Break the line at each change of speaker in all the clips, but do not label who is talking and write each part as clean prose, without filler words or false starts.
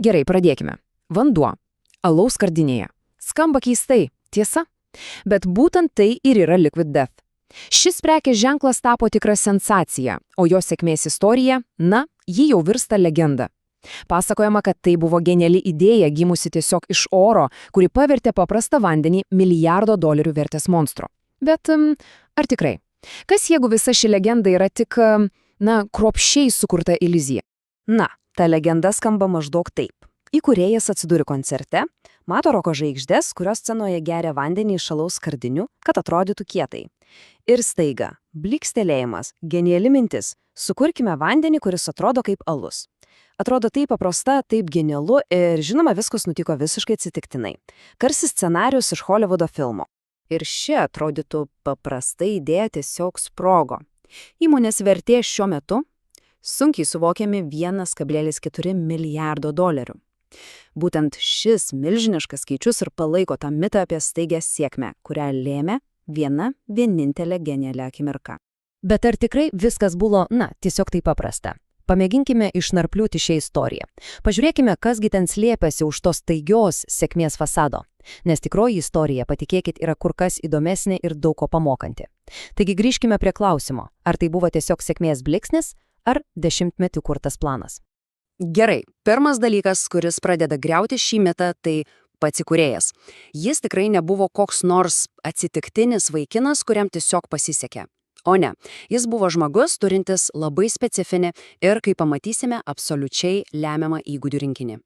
Gerai, pradėkime. Vanduo. Alaus skardinėje. Skamba keistai, tiesa? Bet būtent tai ir yra Liquid Death. Šis prekės ženklas tapo tikra sensacija, o jo sėkmės istorija, ji jau virsta legenda. Pasakojama, kad tai buvo geniali idėja gimusi tiesiog iš oro, kuri pavertė paprastą vandenį $1 milijardo vertės monstro. Bet ar tikrai? Kas jeigu visa ši legenda yra tik, kruopščiai sukurta iliuzija?
Ta legenda skamba maždaug taip. Įkūrėjas atsidūrė koncerte, mato roko žvaigždės, kurios scenoje geria vandenį iš alaus skardinių, kad atrodytų kietai. Ir staiga, blykstelėjimas, geniali mintis, sukurkime vandenį, kuris atrodo kaip alus. Atrodo taip paprasta, taip genialu ir žinoma viskas nutiko visiškai atsitiktinai. Tarsi scenarius iš Hollywoodo filmo. Ir ši atrodytų paprasta idėja tiesiog sprogo. Įmonės vertė šiuo metu sunkiai suvokiami $1,4 milijardo. Būtent šis milžiniškas skaičius ir palaiko tą mitą apie staigę sėkmę, kurią lėmė viena vienintelė geniali akimirka.
Bet ar tikrai viskas buvo, tiesiog taip paprasta? Pamėginkime išnarpliuoti šią istoriją. Pažiūrėkime, kasgi ten slėpėsi už tos staigios sėkmės fasado. Nes tikroji istorija, patikėkit, yra kur kas įdomesnė ir daug ko pamokanti. Taigi grįžkime prie klausimo, ar tai buvo tiesiog sėkmės bliksnis, ar dešimtmečių kurtas planas.
Gerai, pirmas dalykas, kuris pradeda griauti šį mitą, tai pats įkūrėjas. Jis tikrai nebuvo koks nors atsitiktinis vaikinas, kuriam tiesiog pasisekė. O ne, jis buvo žmogus turintis labai specifinį ir, kaip pamatysime, absoliučiai lemiamą įgūdžių rinkinį.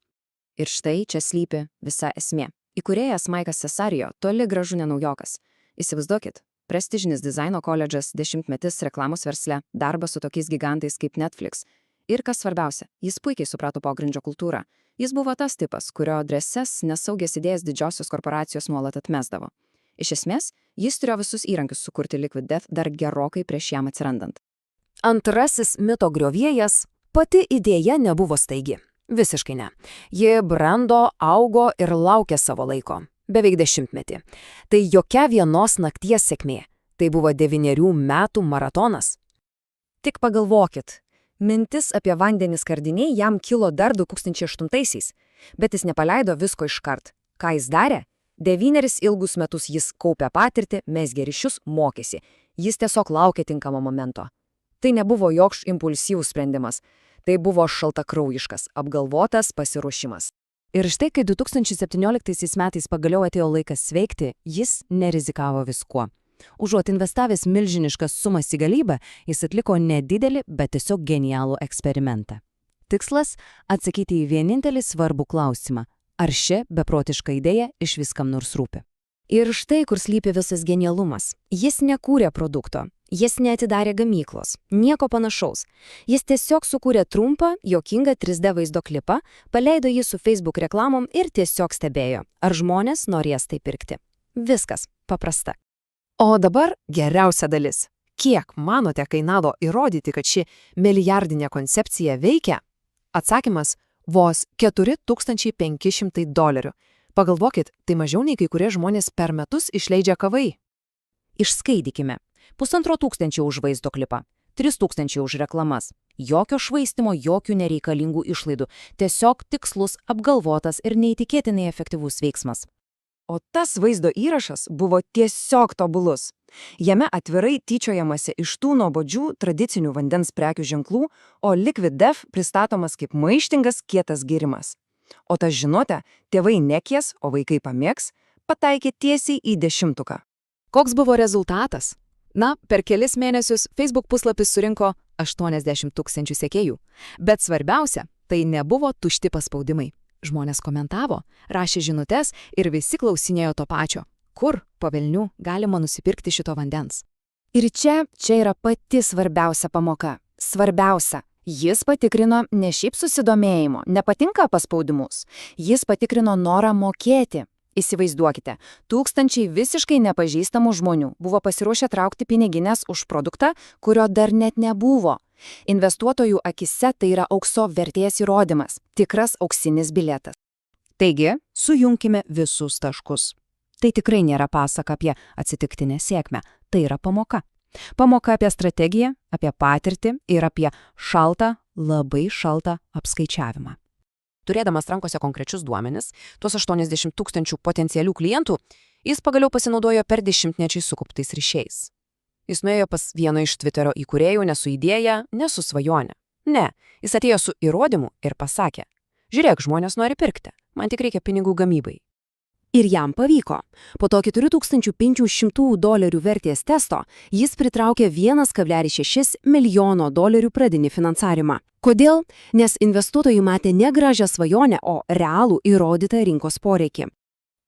Ir štai čia slypi visa esmė. Įkūrėjas Maikas Cesarijo toli gražu ne naujokas. Įsivaizduokit, prestižinis dizaino koledžas, 10-metis reklamos versle, darbas su tokiais gigantais kaip Netflix. Ir kas svarbiausia, jis puikiai suprato pogrindžio kultūrą. Jis buvo tas tipas, kurio drąsias, nesaugias idėjas didžiosios korporacijos nuolat atmesdavo. Iš esmės, jis turėjo visus įrankius sukurti Liquid Death dar gerokai prieš jam atsirandant.
Antrasis mito griovėjas – pati idėja nebuvo staigi. Visiškai ne. Ji brendo, augo ir laukė savo laiko. Beveik 10-metį. Tai jokia vienos nakties sėkmė. Tai buvo 9 metų maratonas.
Tik pagalvokit. Mintis apie vandenį skardiniai jam kilo dar 2008-aisiais, bet jis nepaleido visko iškart. Ką jis darė? 9 ilgus metus jis kaupė patirtį, mezgė ryšius, mokėsi. Jis tiesiog laukė tinkamo momento. Tai nebuvo joks impulsyvus sprendimas. Tai buvo šaltakraujiškas, apgalvotas pasiruošimas.
Ir štai, kai 2017 metais pagaliau atėjo laikas sveikti, jis nerizikavo viskuo. Užuot investavęs milžiniškas sumas į galybę, jis atliko nedidelį, bet tiesiog genialų eksperimentą. Tikslas – atsakyti į vienintelį svarbų klausimą. Ar ši beprotiška idėja iš viskam nors rūpi?
Ir štai, kur slypi visas genialumas. Jis nekūrė produkto, jis neatidarė gamyklos, nieko panašaus. Jis tiesiog sukūrė trumpą, juokingą 3D vaizdo klipą, paleido jį su Facebook reklamom ir tiesiog stebėjo, ar žmonės norės tai pirkti. Viskas paprasta.
O dabar geriausia dalis. Kiek, manote, kainavo įrodyti, kad ši milijardinė koncepcija veikia? Atsakymas – vos $4500. Pagalvokit, tai mažiau nei kai kurie žmonės per metus išleidžia kavai.
Išskaidykime. 1500 už vaizdo klipą, 3000 už reklamas. Jokio švaistimo, jokių nereikalingų išlaidų. Tiesiog tikslus, apgalvotas ir neįtikėtinai efektyvus veiksmas.
O tas vaizdo įrašas buvo tiesiog tobulus. Jame atvirai tyčiojamasi iš tų nuobodžių tradicinių vandens prekių ženklų, o Liquid Death pristatomas kaip maištingas kietas gėrimas. O tas žinote, tėvai nekies, o vaikai pamėgs, pataikė tiesiai į 10.
Koks buvo rezultatas? Per kelis mėnesius Facebook puslapis surinko 80 000 sekėjų. Bet svarbiausia, tai nebuvo tušti paspaudimai. Žmonės komentavo, rašė žinutes ir visi klausinėjo to pačio. Kur, po velnių, galima nusipirkti šito vandens?
Ir čia yra pati svarbiausia pamoka. Svarbiausia. Jis patikrino ne šiaip susidomėjimo, nepatinka paspaudimus. Jis patikrino norą mokėti. Įsivaizduokite, tūkstančiai visiškai nepažįstamų žmonių buvo pasiruošę traukti piniginės už produktą, kurio dar net nebuvo. Investuotojų akise tai yra aukso vertės įrodymas, tikras auksinis bilietas. Taigi, sujunkime visus taškus. Tai tikrai nėra pasaka apie atsitiktinę sėkmę, tai yra pamoka. Pamoka apie strategiją, apie patirtį ir apie šaltą, labai šaltą apskaičiavimą. Turėdamas rankose konkrečius duomenis, tuos 80 000 potencialių klientų, jis pagaliau pasinaudojo per dešimtmečiais sukauptais ryšiais. Jis nuėjo pas vieno iš Twitterio įkūrėjų ne su idėja, ne su svajone. Ne, jis atėjo su įrodymu ir pasakė: žiūrėk, žmonės nori pirkti, man tik reikia pinigų gamybai.
Ir jam pavyko. Po to $4500 vertės testo jis pritraukė $1,6 milijono pradinį finansavimą. Kodėl? Nes investuotojai matė ne gražią svajonę, o realų įrodytą rinkos poreikį.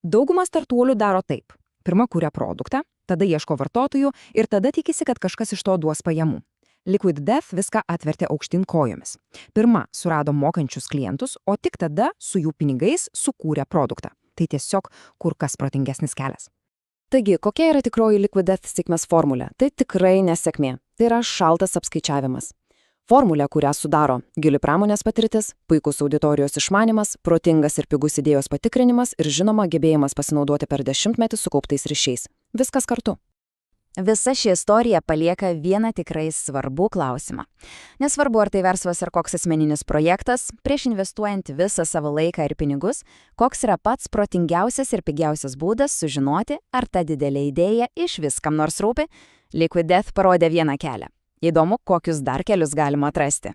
Dauguma startuolių daro taip. Pirma kuria produktą, tada ieško vartotojų ir tada tikisi, kad kažkas iš to duos pajamų. Liquid Death viską atvertė aukštyn kojomis. Pirma surado mokančius klientus, o tik tada su jų pinigais sukūrė produktą. Tai tiesiog kur kas protingesnis kelias. Taigi, kokia yra tikroji Liquid Death sėkmės formulė? Tai tikrai nesėkmė. Tai yra šaltas apskaičiavimas. Formulė, kurią sudaro gili pramonės patirtis, puikus auditorijos išmanimas, protingas ir pigus idėjos patikrinimas ir žinoma gebėjimas pasinaudoti per 10-metį sukauptais ryšiais. Viskas kartu.
Visa ši istorija palieka vieną tikrai svarbų klausimą. Nesvarbu, ar tai verslas ar koks asmeninis projektas, prieš investuojant visą savo laiką ir pinigus, koks yra pats protingiausias ir pigiausias būdas sužinoti, ar ta didelė idėja išvis kam nors rūpi, Liquid Death parodė vieną kelią. Įdomu, kokius dar kelius galima atrasti.